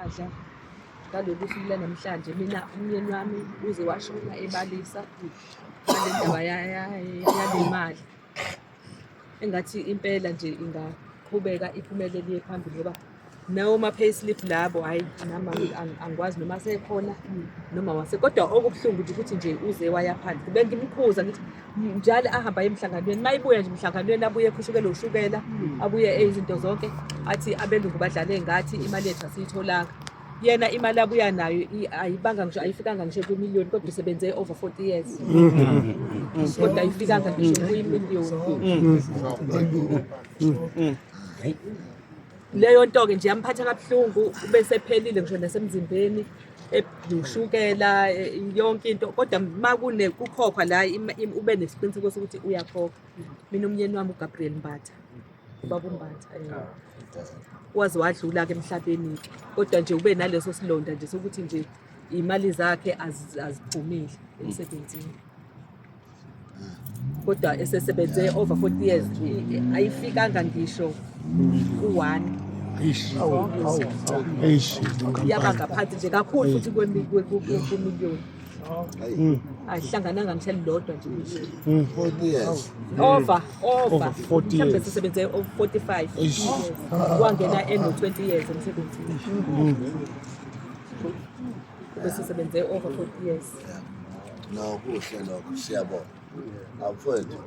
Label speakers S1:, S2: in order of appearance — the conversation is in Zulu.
S1: Adla ngalolu suku lanamhlanje mina umyeni wami uze washona ebalisa ngale ndaba yale mali engathi impela nje ingaqhubeka iphumelele iye phambili ngoba noma payslip labo hhayi nami angikwazi noma sekhona noma kodwa okubuhlungu nje ukuthi nje uze waya phandle. Bengimkhuza ngithi njalo ahamba aye emhlanganweni, mayibuya nje emhlanganweni abuye ekhushukele ushukela, abuye izinto zonke athi abelungu badlale ngathi imali yethu asiyitholanga. Yena imali abuya nayo ayibanga ngisho ayifikanga ngisho kwi-1,000,000 kodwa usebenze over 40 years. Kodwa ayifikanga ngisho kwi-1,000,000. Leyo nto-ke nje yamphatha kabuhlungu, bese phelile ngisho nasemzimbeni, ushukela yonke into. Kodwa kukhokhwa la ube nesiqiniseko sokuthi uyakhokha. Mina umyeni wami uGabriel Mbatha, ubaba uMbatha waze wadlula-ke emhlabeni-ke. Kodwa nje ube naleso silonda nje sokuthi nje iy'mali zakhe aziphumile emsebenzini. Kodwa esesebenze over 40 years ayifikanga ngisho ku-1. Yaba ngaphansi nje kakhulu futhi ku-1,000,000. Ayihlangananga ngisho elilodwa nje.
S2: 40 years.
S1: Over
S3: 40
S1: mhlawumbe
S3: years.
S1: sesebenze over 45 years. Wangena eno-20 years emsebenzini. Besesebenze over 40 years.
S2: No, kuhle lokho, siyabonga. Awufowethu.